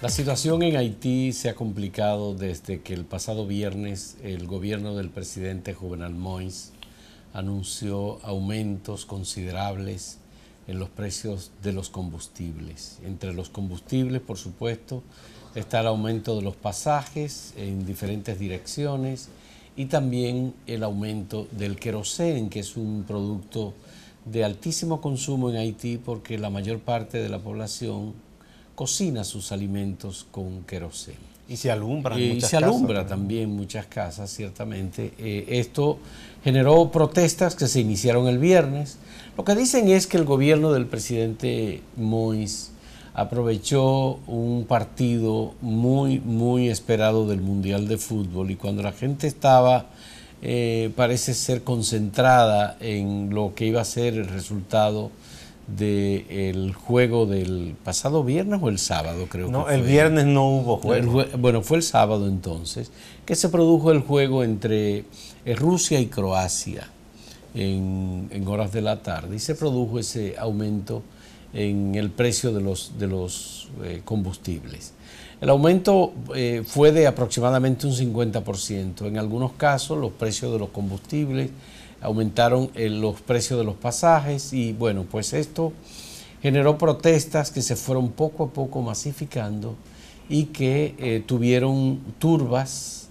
La situación en Haití se ha complicado desde que el pasado viernes el gobierno del presidente Jovenel Moïse anunció aumentos considerables en los precios de los combustibles. Entre los combustibles, por supuesto, está el aumento de los pasajes en diferentes direcciones y también el aumento del querosén, que es un producto de altísimo consumo en Haití porque la mayor parte de la población cocina sus alimentos con querosén. Y se alumbra en muchas casas. Y se alumbra también muchas casas, ciertamente. Esto generó protestas que se iniciaron el viernes. Lo que dicen es que el gobierno del presidente Moïse aprovechó un partido muy esperado del Mundial de Fútbol y cuando la gente estaba, parece ser, concentrada en lo que iba a ser el resultado del juego del pasado viernes o el sábado, creo que fue. No, el viernes no hubo juego. Bueno, fue el sábado entonces, que se produjo el juego entre Rusia y Croacia en horas de la tarde y se produjo ese aumento en el precio de los combustibles. El aumento fue de aproximadamente un 50%. En algunos casos los precios de los combustibles aumentaron los precios de los pasajes y bueno, pues esto generó protestas que se fueron poco a poco masificando y que tuvieron turbas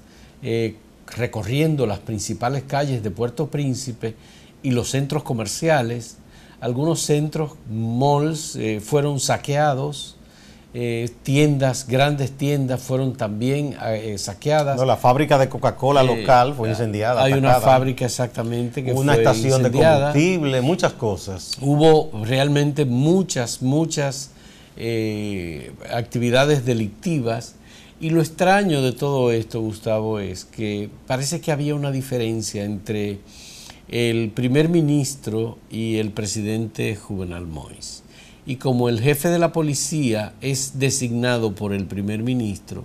recorriendo las principales calles de Puerto Príncipe y los centros comerciales. Algunos centros, malls, fueron saqueados. Grandes tiendas fueron también saqueadas. No, la fábrica de Coca-Cola local fue incendiada. Hay una fábrica exactamente que una fue estación incendiada. De combustible, muchas cosas. Hubo realmente muchas actividades delictivas y lo extraño de todo esto, Gustavo, es que parece que había una diferencia entre el primer ministro y el presidente Jovenel Moïse. Y como el jefe de la policía es designado por el primer ministro,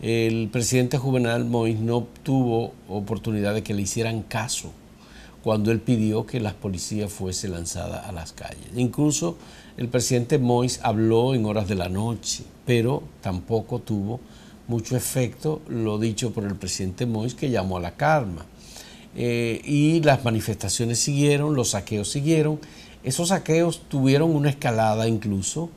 el presidente Jovenel Moïse no tuvo oportunidad de que le hicieran caso cuando él pidió que la policía fuese lanzada a las calles. Incluso el presidente Moïse habló en horas de la noche, pero tampoco tuvo mucho efecto lo dicho por el presidente Moïse, que llamó a la calma. Y las manifestaciones siguieron, los saqueos siguieron. Esos saqueos tuvieron una escalada incluso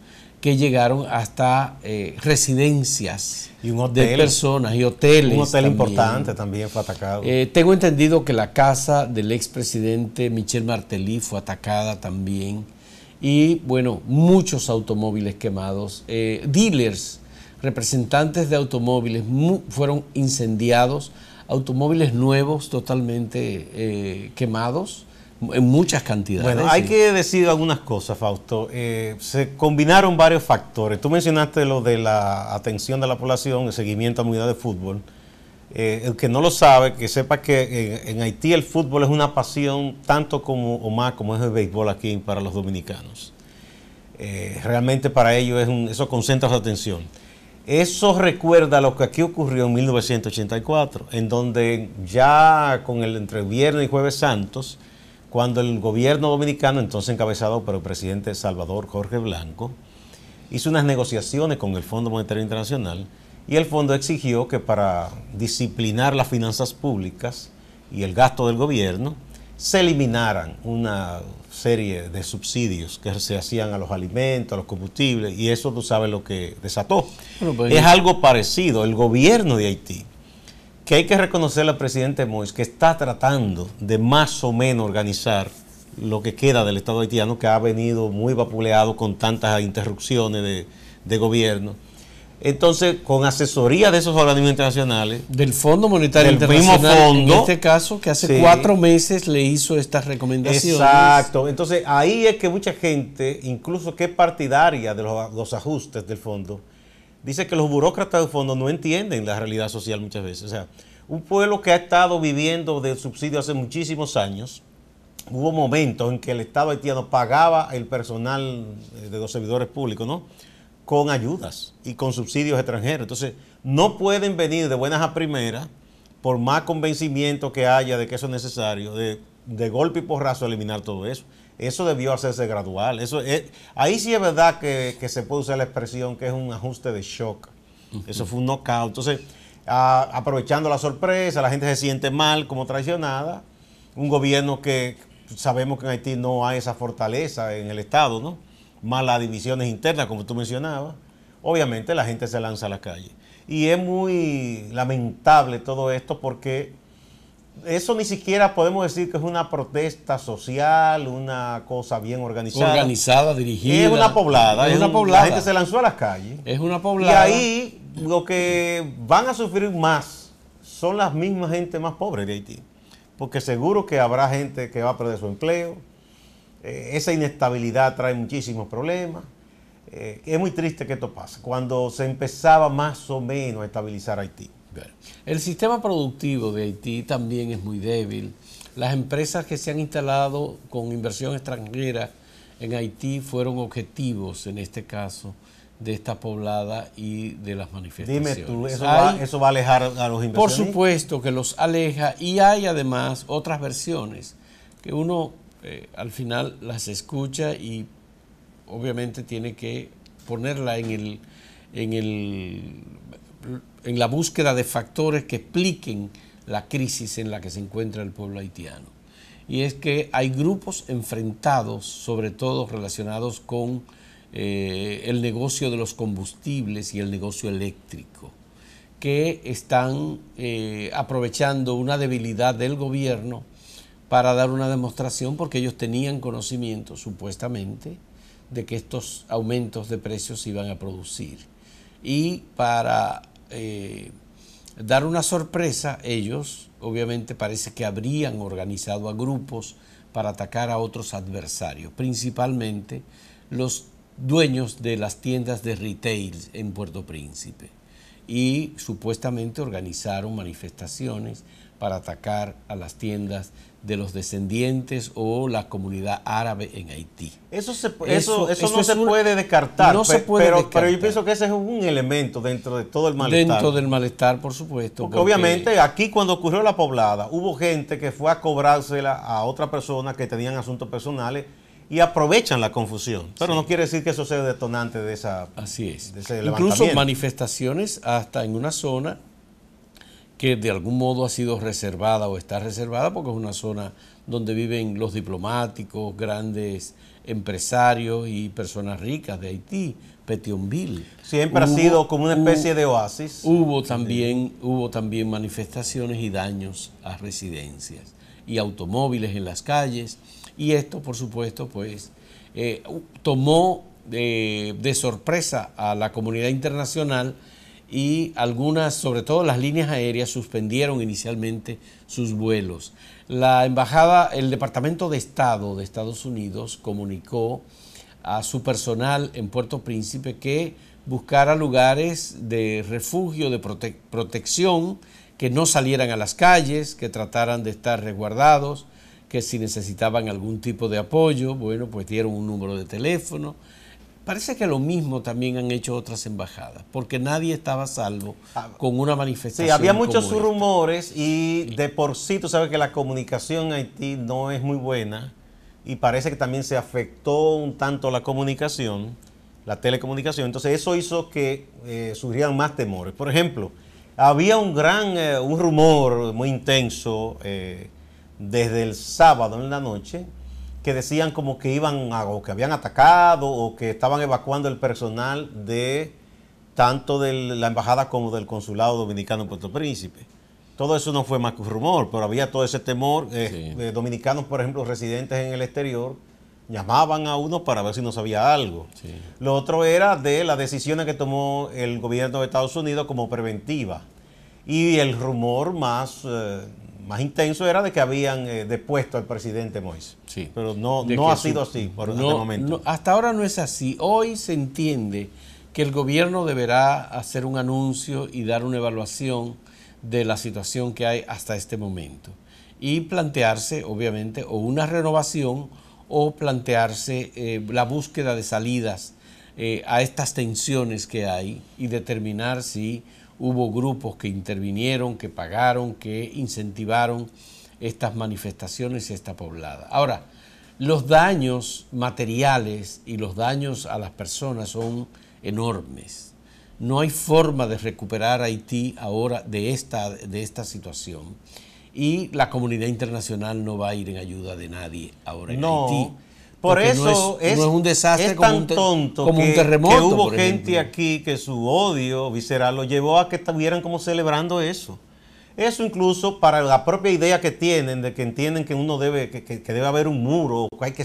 que llegaron hasta residencias y un hotel, de personas y hoteles. Un hotel importante también fue atacado. Tengo entendido que la casa del expresidente Michel Martelly fue atacada también. Y bueno, muchos automóviles quemados. Dealers, representantes de automóviles fueron incendiados. Automóviles nuevos totalmente quemados en muchas cantidades. Bueno, hay que decir algunas cosas, Fausto. Se combinaron varios factores. Tú mencionaste lo de la atención de la población, el seguimiento a unidad de fútbol. El que no lo sabe, que sepa que en Haití el fútbol es una pasión tanto como o más como es el béisbol aquí para los dominicanos. Realmente para ellos eso concentra su atención. Eso recuerda lo que aquí ocurrió en 1984, en donde ya entre Viernes y Jueves Santos, cuando el gobierno dominicano, entonces encabezado por el presidente Salvador Jorge Blanco, hizo unas negociaciones con el Fondo Monetario Internacional y el fondo exigió que para disciplinar las finanzas públicas y el gasto del gobierno, se eliminaran una serie de subsidios que se hacían a los alimentos, a los combustibles, y eso tú sabes lo que desató. Bueno, pues, es algo parecido. El gobierno de Haití, que hay que reconocerle al presidente Moïse, que está tratando de más o menos organizar lo que queda del Estado haitiano, que ha venido muy vapuleado con tantas interrupciones de gobierno. Entonces, con asesoría de esos organismos internacionales, del Fondo Monetario Internacional, mismo fondo, en este caso, que hace 4 meses le hizo estas recomendaciones. Exacto. Entonces, ahí es que mucha gente, incluso que es partidaria de los ajustes del fondo, dice que los burócratas del fondo no entienden la realidad social muchas veces. O sea, un pueblo que ha estado viviendo del subsidio hace muchísimos años, hubo momentos en que el Estado haitiano pagaba el personal de los servidores públicos, ¿no?, con ayudas y con subsidios extranjeros. Entonces, no pueden venir de buenas a primeras, por más convencimiento que haya de que eso es necesario, de golpe y porrazo eliminar todo eso. Eso debió hacerse gradual. Ahí sí es verdad que se puede usar la expresión que es un ajuste de shock. Eso fue un knockout. Entonces, aprovechando la sorpresa, la gente se siente mal, como traicionada. Un gobierno que sabemos que en Haití no hay esa fortaleza en el Estado, ¿no? Más las divisiones internas, como tú mencionabas. Obviamente la gente se lanza a la calle. Y es muy lamentable todo esto porque eso ni siquiera podemos decir que es una protesta social, una cosa bien organizada. Organizada, dirigida. Es una poblada. Es una poblada. La gente se lanzó a las calles. Es una poblada. Y ahí lo que van a sufrir más son las mismas gente más pobres de Haití. Porque seguro que habrá gente que va a perder su empleo. Esa inestabilidad trae muchísimos problemas. Es muy triste que esto pase. Cuando se empezaba más o menos a estabilizar Haití. El sistema productivo de Haití también es muy débil. Las empresas que se han instalado con inversión extranjera en Haití fueron objetivos, en este caso, de esta poblada y de las manifestaciones. Dime tú, ¿eso va a alejar a los inversionistas? Por supuesto que los aleja, y hay además otras versiones que uno al final las escucha y obviamente tiene que ponerla en la búsqueda de factores que expliquen la crisis en la que se encuentra el pueblo haitiano. Y es que hay grupos enfrentados, sobre todo relacionados con el negocio de los combustibles y el negocio eléctrico, que están aprovechando una debilidad del gobierno para dar una demostración, porque ellos tenían conocimiento, supuestamente, de que estos aumentos de precios se iban a producir. Y para dar una sorpresa, ellos obviamente parece que habrían organizado a grupos para atacar a otros adversarios, principalmente los dueños de las tiendas de retail en Puerto Príncipe. Y supuestamente organizaron manifestaciones para atacar a las tiendas de los descendientes o la comunidad árabe en Haití. Eso no se puede descartar, pero yo pienso que ese es un elemento dentro de todo el malestar. Dentro del malestar, por supuesto. Porque obviamente aquí cuando ocurrió la poblada, hubo gente que fue a cobrársela a otra persona que tenían asuntos personales y aprovechan la confusión. Pero no quiere decir que eso sea detonante de esa. Así es. De ese incluso manifestaciones hasta en una zona que de algún modo ha sido reservada o está reservada porque es una zona donde viven los diplomáticos, grandes empresarios y personas ricas de Haití, Petionville. Siempre ha sido como una especie de oasis. Hubo también manifestaciones y daños a residencias y automóviles en las calles, y esto, por supuesto, pues tomó de sorpresa a la comunidad internacional, y algunas, sobre todo las líneas aéreas, suspendieron inicialmente sus vuelos. La embajada, el Departamento de Estado de Estados Unidos comunicó a su personal en Puerto Príncipe que buscara lugares de refugio, de protección, que no salieran a las calles, que trataran de estar resguardados, que si necesitaban algún tipo de apoyo, bueno, pues dieron un número de teléfono. Parece que lo mismo también han hecho otras embajadas, porque nadie estaba a salvo con una manifestación. Sí, había muchos rumores y de por sí tú sabes que la comunicación en Haití no es muy buena y parece que también se afectó un tanto la comunicación, la telecomunicación. Entonces eso hizo que surgieran más temores. Por ejemplo, había un rumor muy intenso desde el sábado en la noche, que decían como que o que habían atacado o que estaban evacuando el personal de tanto de la embajada como del consulado dominicano en Puerto Príncipe. Todo eso no fue más que un rumor, pero había todo ese temor. Dominicanos, por ejemplo, residentes en el exterior, llamaban a uno para ver si no sabía algo. Sí. Lo otro era de las decisiones que tomó el gobierno de Estados Unidos como preventiva. Y el rumor más intenso era de que habían depuesto al presidente Moïse. Sí. Pero no ha sido así por este momento. Hasta ahora no es así. Hoy se entiende que el gobierno deberá hacer un anuncio y dar una evaluación de la situación que hay hasta este momento. Y plantearse, obviamente, o una renovación o plantearse la búsqueda de salidas a estas tensiones que hay y determinar si hubo grupos que intervinieron, que pagaron, que incentivaron estas manifestaciones y esta poblada. Ahora, los daños materiales y los daños a las personas son enormes. no hay forma de recuperar a Haití ahora de esta situación. Y la comunidad internacional no va a ir en ayuda de nadie ahora en Haití. Por eso no es un desastre es tan tonto como un terremoto. Que hubo gente aquí que su odio visceral lo llevó a que estuvieran como celebrando eso. Eso incluso para la propia idea que tienen, de que entienden que uno debe, que debe haber un muro, que hay que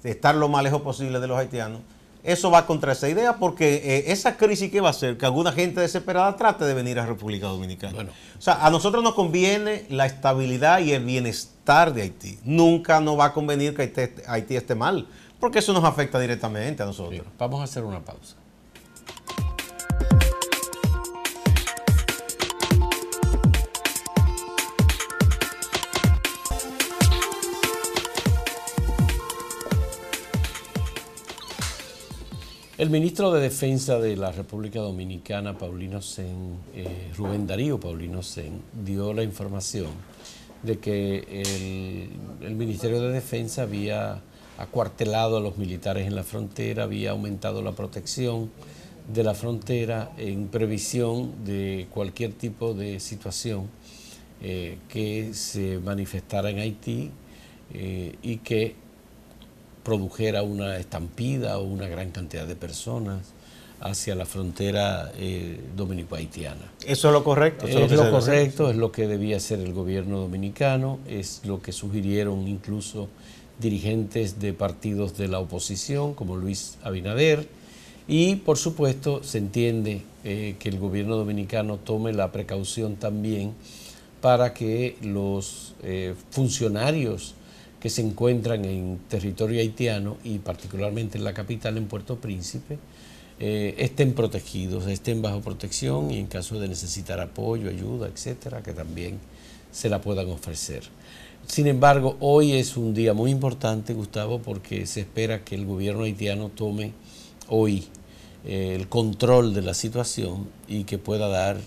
estar lo más lejos posible de los haitianos. Eso va contra esa idea porque esa crisis que va a hacer que alguna gente desesperada trate de venir a República Dominicana. Bueno. O sea, a nosotros nos conviene la estabilidad y el bienestar de Haití. Nunca nos va a convenir que Haití esté mal, porque eso nos afecta directamente a nosotros. Bien, vamos a hacer una pausa. El ministro de Defensa de la República Dominicana, Paulino Sen, Rubén Darío Paulino Sen, dio la información de que el Ministerio de Defensa había acuartelado a los militares en la frontera, había aumentado la protección de la frontera en previsión de cualquier tipo de situación que se manifestara en Haití y que produjera una estampida o una gran cantidad de personas hacia la frontera dominico-haitiana. ¿Eso es lo correcto? Es lo correcto, es lo que debía hacer el gobierno dominicano, es lo que sugirieron incluso dirigentes de partidos de la oposición, como Luis Abinader, y por supuesto se entiende que el gobierno dominicano tome la precaución también para que los funcionarios que se encuentran en territorio haitiano y particularmente en la capital, en Puerto Príncipe, estén protegidos, estén bajo protección y en caso de necesitar apoyo, ayuda, etcétera, que también se la puedan ofrecer. Sin embargo, hoy es un día muy importante, Gustavo, porque se espera que el gobierno haitiano tome hoy el control de la situación y que pueda dar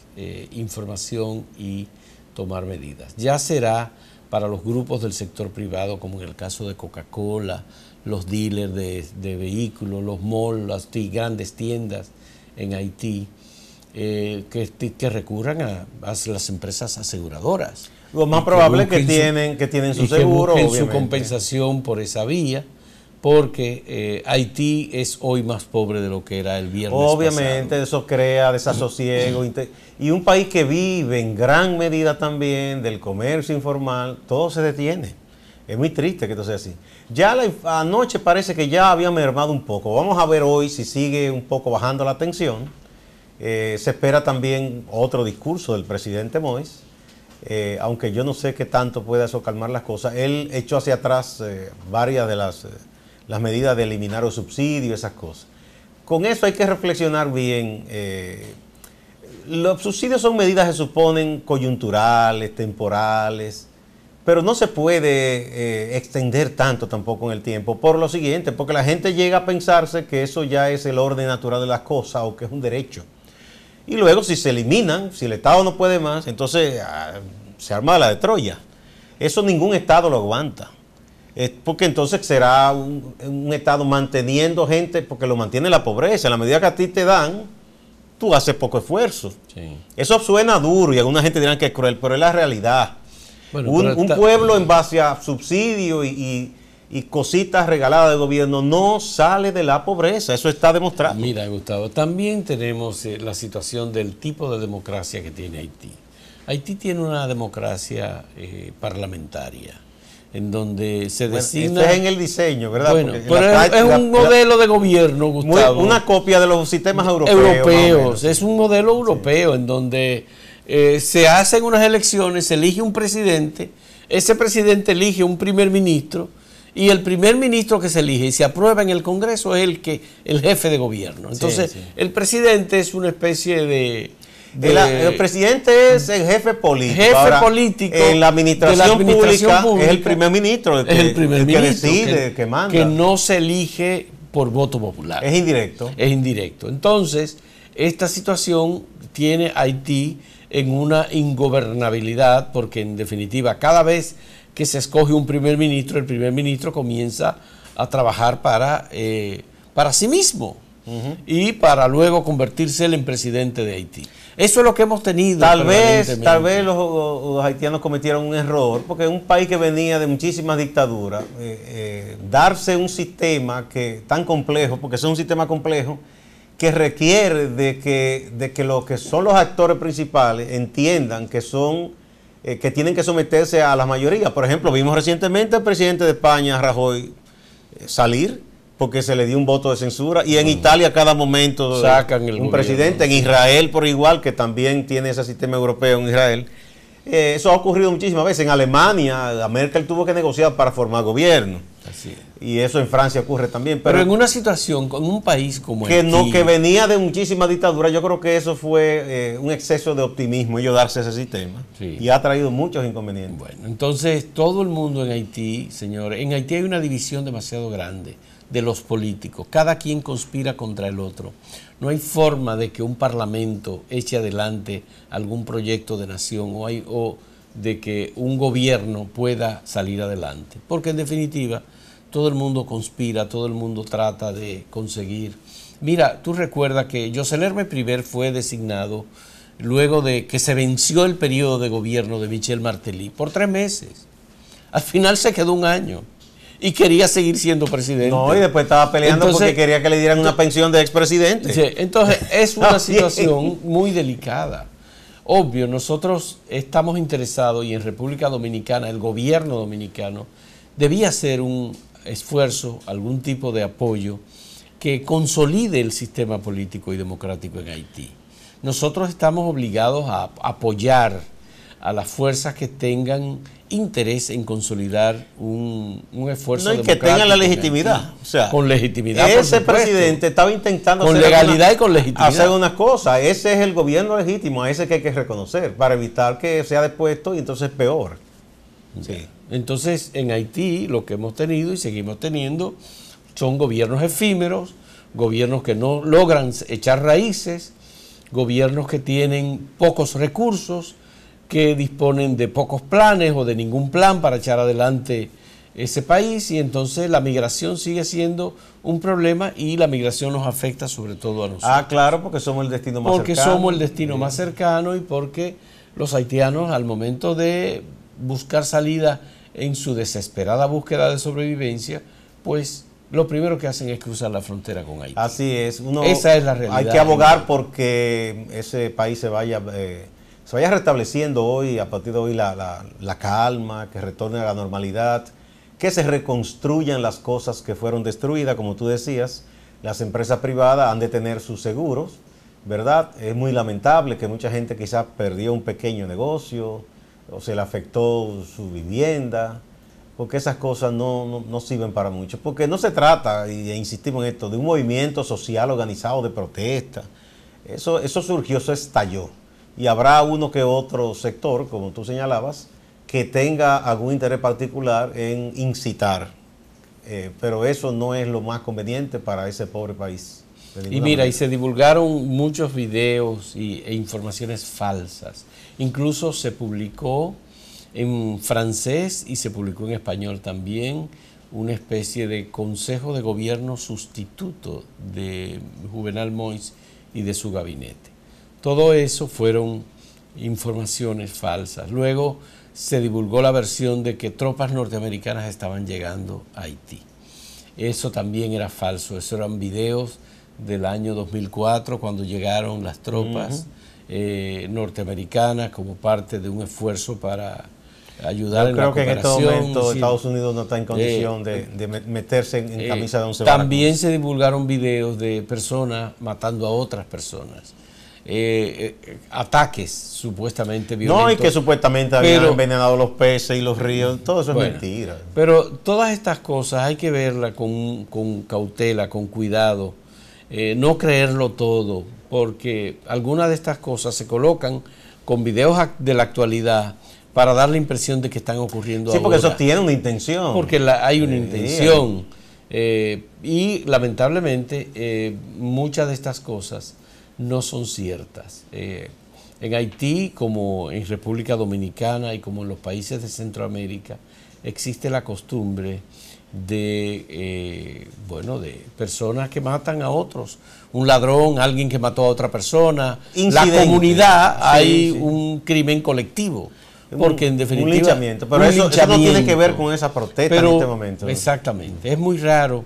información y tomar medidas. Ya será para los grupos del sector privado, como en el caso de Coca-Cola, los dealers de vehículos, los malls, las grandes tiendas en Haití, que recurran a las empresas aseguradoras. Lo más probable es que tienen su seguro, que busquen su compensación por esa vía, porque Haití es hoy más pobre de lo que era el viernes obviamente pasado. Eso crea desasosiego y un país que vive en gran medida también del comercio informal, todo se detiene. Es muy triste que esto sea así. Ya anoche parece que ya había mermado un poco. Vamos a ver hoy si sigue un poco bajando la tensión. Se espera también otro discurso del presidente Moïse, aunque yo no sé qué tanto puede eso calmar las cosas. Él echó hacia atrás varias de las medidas de eliminar los subsidios, esas cosas. Con eso hay que reflexionar bien. Los subsidios son medidas que se suponen coyunturales, temporales, pero no se puede extender tanto tampoco en el tiempo por lo siguiente, porque la gente llega a pensarse que eso ya es el orden natural de las cosas o que es un derecho. Y luego si se eliminan, si el Estado no puede más, entonces se arma la de Troya. Eso ningún Estado lo aguanta. Porque entonces será un Estado manteniendo gente, porque lo mantiene la pobreza. En la medida que a ti te dan, tú haces poco esfuerzo. Sí. Eso suena duro y alguna gente dirá que es cruel, pero es la realidad. Bueno, un pueblo en base a subsidios y cositas regaladas del gobierno no sale de la pobreza, eso está demostrado. Mira, Gustavo, también tenemos la situación del tipo de democracia que tiene Haití. Haití tiene una democracia parlamentaria, en donde se designa... Esto es en el diseño, ¿verdad? Bueno, pero es un modelo de gobierno, Gustavo. Una copia de los sistemas europeos. Es un modelo europeo, sí, en donde se hacen unas elecciones, se elige un presidente, ese presidente elige un primer ministro, y el primer ministro que se elige y se aprueba en el Congreso es el jefe de gobierno. Entonces, sí, sí, el presidente es una especie de... El presidente es el jefe político. Jefe político. En la administración pública es el primer ministro, el que decide, que manda. Que no se elige por voto popular. Es indirecto. Es indirecto. Entonces, esta situación tiene Haití en una ingobernabilidad, porque en definitiva, cada vez que se escoge un primer ministro, el primer ministro comienza a trabajar para sí mismo. y para luego convertirse él en presidente de Haití. Eso es lo que hemos tenido. Tal vez los haitianos cometieron un error, porque es un país que venía de muchísimas dictaduras, darse un sistema tan complejo, porque es un sistema complejo, que requiere de que los que son los actores principales entiendan que tienen que someterse a la mayoría. Por ejemplo, vimos recientemente al presidente de España, Rajoy, salir porque se le dio un voto de censura, y en Italia a cada momento sacan un gobierno, presidente, en Israel por igual, que también tiene ese sistema europeo en Israel. Eso ha ocurrido muchísimas veces. En Alemania, Merkel tuvo que negociar para formar gobierno. Así es. Y eso en Francia ocurre también. Pero en una situación, con un país como Haití, que venía de muchísimas dictaduras, yo creo que eso fue un exceso de optimismo, ellos darse ese sistema. Sí. Y ha traído muchos inconvenientes. Bueno, entonces todo el mundo en Haití, señores, en Haití hay una división demasiado grande de los políticos. Cada quien conspira contra el otro. No hay forma de que un parlamento eche adelante algún proyecto de nación o de que un gobierno pueda salir adelante. Porque en definitiva, todo el mundo conspira, todo el mundo trata de conseguir. Mira, tú recuerdas que Joselerme I fue designado luego de que se venció el periodo de gobierno de Michel Martelly por 3 meses. Al final se quedó 1 año y quería seguir siendo presidente. No, y después estaba peleando porque quería que le dieran una pensión de expresidente. Sí, entonces es una situación muy delicada. Obvio, nosotros estamos interesados, y en República Dominicana, el gobierno dominicano debía hacer un esfuerzo, algún tipo de apoyo que consolide el sistema político y democrático en Haití. Nosotros estamos obligados a apoyar a las fuerzas que tengan interés en consolidar un esfuerzo democrático. Y que tengan la legitimidad. O sea, con legitimidad, ese presidente estaba intentando con legalidad y con legitimidad hacer unas cosas. Ese es el gobierno legítimo, a ese que hay que reconocer, para evitar que sea depuesto y entonces peor. Sí. Entonces, en Haití lo que hemos tenido y seguimos teniendo son gobiernos efímeros, gobiernos que no logran echar raíces, gobiernos que tienen pocos recursos, que disponen de pocos planes o de ningún plan para echar adelante ese país, y entonces la migración sigue siendo un problema, y la migración nos afecta sobre todo a nosotros. Ah, claro, porque somos el destino más cercano. Porque somos el destino más cercano, y porque los haitianos, al momento de buscar salida en su desesperada búsqueda de sobrevivencia, pues lo primero que hacen es cruzar la frontera con Haití. Así es. Esa es la realidad. Hay que abogar porque ese país se vaya restableciendo hoy, a partir de hoy, la calma, que retorne a la normalidad, que se reconstruyan las cosas que fueron destruidas, como tú decías. Las empresas privadas han de tener sus seguros, ¿verdad? Es muy lamentable que mucha gente quizás perdió un pequeño negocio o se le afectó su vivienda, porque esas cosas no sirven para mucho. Porque no se trata, y insistimos en esto, de un movimiento social organizado de protesta. Eso surgió, eso estalló. Y habrá uno que otro sector, como tú señalabas, que tenga algún interés particular en incitar. Pero eso no es lo más conveniente para ese pobre país. Y mira, y se divulgaron muchos videos e informaciones falsas. Incluso se publicó en francés y se publicó en español también una especie de consejo de gobierno sustituto de Juvenal Moïse y de su gabinete. Todo eso fueron informaciones falsas. Luego se divulgó la versión de que tropas norteamericanas estaban llegando a Haití. Eso también era falso. Eso eran videos del año 2004, cuando llegaron las tropas norteamericanas como parte de un esfuerzo para ayudar en la cooperación. Creo que en este momento Estados Unidos no está en condición de meterse en camisa de 11 varas. También se divulgaron videos de personas matando a otras personas. Ataques supuestamente violentos. No, y que supuestamente habían envenenado los peces y los ríos. Todo eso es mentira. Pero todas estas cosas hay que verlas con cautela, con cuidado. No creerlo todo, porque algunas de estas cosas se colocan con videos de la actualidad para dar la impresión de que están ocurriendo ahora. Sí, porque eso tiene una intención. Porque hay una intención. Y lamentablemente muchas de estas cosas no son ciertas. En Haití, como en República Dominicana y como en los países de Centroamérica, existe la costumbre bueno, de personas que matan a otros. Un ladrón, alguien que mató a otra persona. Incidente. La comunidad, Sí, hay sí. un crimen colectivo. Porque en definitiva... Un linchamiento. Pero eso no tiene que ver con esa protesta en este momento, ¿no? Exactamente. Es muy raro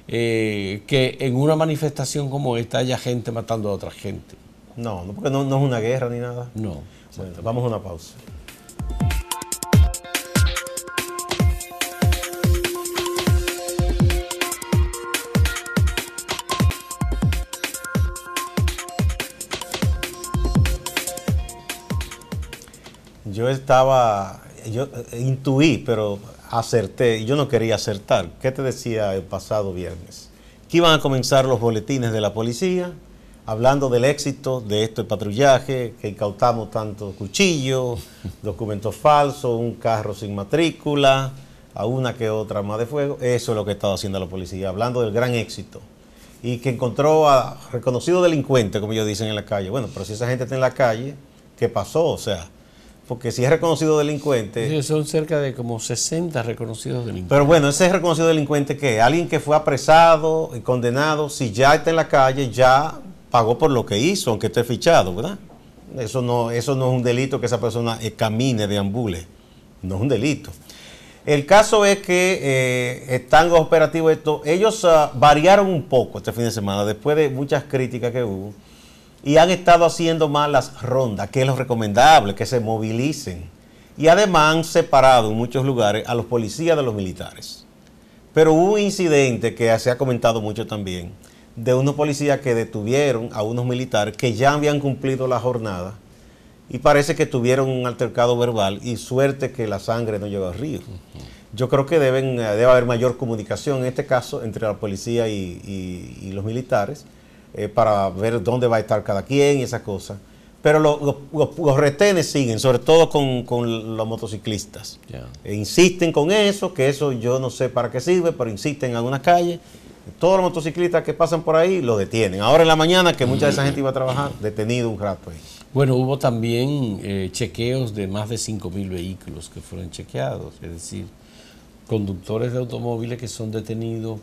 que en una manifestación como esta haya gente matando a otra gente. No, porque no es una guerra ni nada. No. Bueno, vamos a una pausa. Yo intuí, pero acerté, yo no quería acertar. ¿Qué te decía el pasado viernes? Que iban a comenzar los boletines de la policía, hablando del éxito de este patrullaje, que incautamos tantos cuchillos, documentos falsos, un carro sin matrícula, a una que otra arma de fuego. Eso es lo que estaba haciendo la policía, hablando del gran éxito. Y que encontró a reconocidos delincuentes, como ellos dicen en la calle. Bueno, pero si esa gente está en la calle, ¿qué pasó? O sea, porque si es reconocido delincuente... Sí, son cerca de como 60 reconocidos delincuentes. Pero bueno, ese reconocido delincuente, ¿qué? Alguien que fue apresado y condenado, si ya está en la calle, ya pagó por lo que hizo, aunque esté fichado, ¿verdad? Eso no es un delito que esa persona camine, deambule. No es un delito. El caso es que están los operativos estos. Ellos variaron un poco este fin de semana, después de muchas críticas que hubo. Y han estado haciendo más las rondas, que es lo recomendable, que se movilicen. Y además han separado en muchos lugares a los policías de los militares. Pero hubo un incidente que se ha comentado mucho también, de unos policías que detuvieron a unos militares que ya habían cumplido la jornada y parece que tuvieron un altercado verbal y suerte que la sangre no llegó al río. Yo creo que debe haber mayor comunicación en este caso entre la policía y los militares, para ver dónde va a estar cada quien y esas cosas. Pero los retenes siguen, sobre todo con los motociclistas. Yeah. Insisten con eso, que eso yo no sé para qué sirve, pero insisten en algunas calles. Todos los motociclistas que pasan por ahí los detienen. Ahora en la mañana, que mucha de esa gente iba a trabajar, detenido un rato ahí. Bueno, hubo también chequeos de más de 5.000 vehículos que fueron chequeados. Es decir, conductores de automóviles que son detenidos,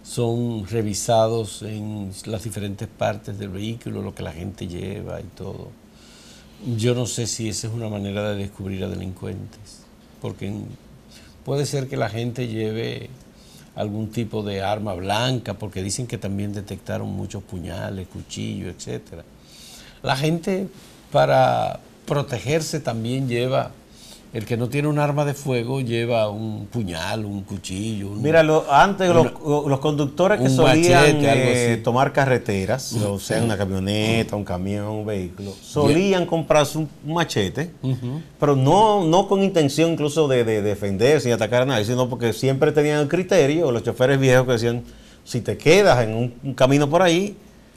son revisados en las diferentes partes del vehículo, lo que la gente lleva y todo. Yo no sé si esa es una manera de descubrir a delincuentes, porque puede ser que la gente lleve algún tipo de arma blanca, porque dicen que también detectaron muchos puñales, cuchillos, etc. La gente, para protegerse, también lleva... El que no tiene un arma de fuego lleva un puñal, un cuchillo. Mira, antes los conductores que solían tomar carreteras, o sea, una camioneta, un camión, un vehículo, solían comprarse un machete, pero no con intención incluso de defenderse y atacar a nadie, sino porque siempre tenían el criterio, los choferes viejos que decían, si te quedas en un camino por ahí,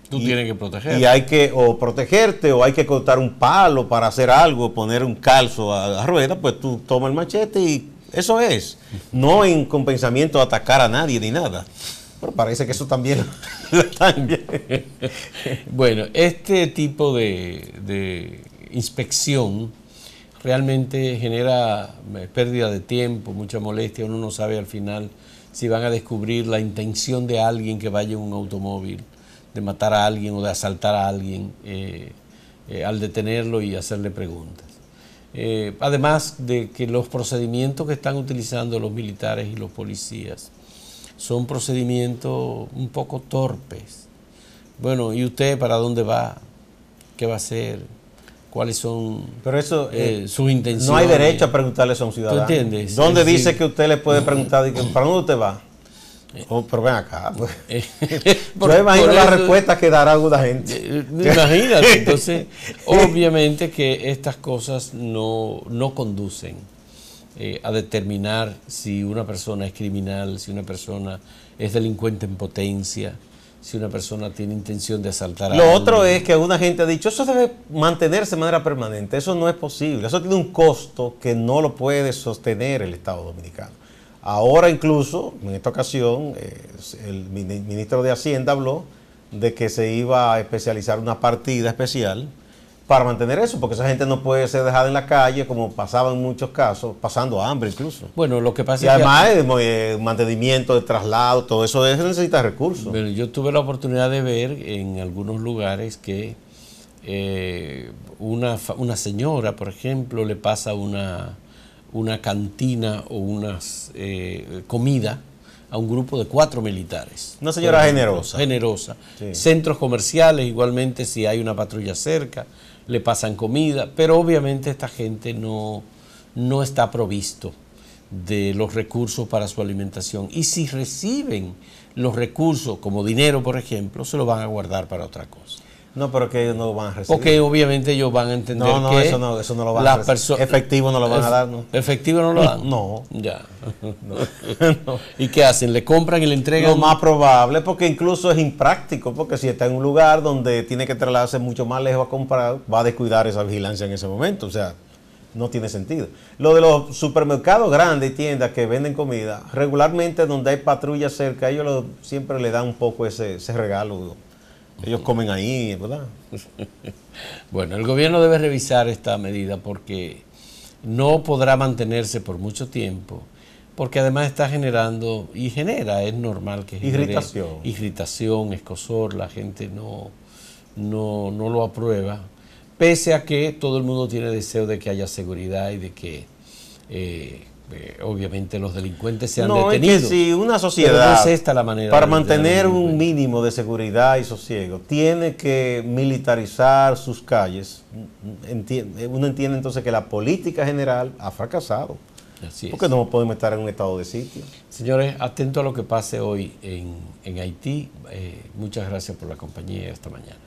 tú tienes que protegerte. Y hay que o protegerte o hay que cortar un palo para hacer algo, poner un calzo a la rueda, pues tú tomas el machete y eso es. No con pensamiento de atacar a nadie ni nada. Pero parece que eso también lo están bien. Bueno, este tipo de inspección realmente genera pérdida de tiempo, mucha molestia. Uno no sabe al final si van a descubrir la intención de alguien que vaya en un automóvil de matar a alguien o de asaltar a alguien al detenerlo y hacerle preguntas. Además de que los procedimientos que están utilizando los militares y los policías son procedimientos un poco torpes. Bueno, ¿y usted para dónde va? ¿Qué va a hacer? ¿Cuáles son sus intenciones? No hay derecho a preguntarle eso a un ciudadano. ¿Tú entiendes? ¿Dónde dice que usted le puede preguntar para dónde usted va? Pero ven acá. Pues. Yo imagino la respuesta que dará alguna gente. Imagínate. Entonces, obviamente que estas cosas no conducen a determinar si una persona es criminal, si una persona es delincuente en potencia, si una persona tiene intención de asaltar a alguien. Lo otro es que alguna gente ha dicho, eso debe mantenerse de manera permanente. Eso no es posible. Eso tiene un costo que no lo puede sostener el Estado Dominicano. Ahora incluso, en esta ocasión, el ministro de Hacienda habló de que se iba a especializar una partida especial para mantener eso, porque esa gente no puede ser dejada en la calle, como pasaba en muchos casos, pasando hambre incluso. Bueno, lo que pasa Y es además el mantenimiento de traslado, todo eso necesita recursos. Bueno, yo tuve la oportunidad de ver en algunos lugares que una señora, por ejemplo, le pasa una cantina o unas comida a un grupo de 4 militares. Una señora generosa. Generosa. Sí. Centros comerciales, igualmente, si hay una patrulla cerca, le pasan comida, pero obviamente esta gente no está provisto de los recursos para su alimentación. Y si reciben los recursos, como dinero, por ejemplo, se lo van a guardar para otra cosa. No, pero que ellos no lo van a recibir. Porque obviamente ellos van a entender que eso no lo van a recibir. Efectivo no lo van a dar, ¿no? ¿Efectivo no lo dan? No. Ya. No. ¿Y qué hacen? ¿Le compran y le entregan? Lo más probable, porque incluso es impráctico, porque si está en un lugar donde tiene que trasladarse mucho más lejos a comprar, va a descuidar esa vigilancia en ese momento. O sea, no tiene sentido. Lo de los supermercados grandes y tiendas que venden comida, regularmente donde hay patrullas cerca, ellos siempre le dan un poco ese regalo. Ellos comen ahí, ¿verdad? Bueno, el gobierno debe revisar esta medida porque no podrá mantenerse por mucho tiempo, porque además está generando, y genera, es normal que genere irritación, escozor, la gente no lo aprueba, pese a que todo el mundo tiene deseo de que haya seguridad y de que obviamente los delincuentes sean detenidos. Es que si una sociedad, no es esta la manera para mantener un mínimo de seguridad y sosiego, tiene que militarizar sus calles, uno entiende entonces que la política general ha fracasado. Así es. Porque no podemos estar en un estado de sitio. Señores, atento a lo que pase hoy en Haití. Muchas gracias por la compañía esta mañana.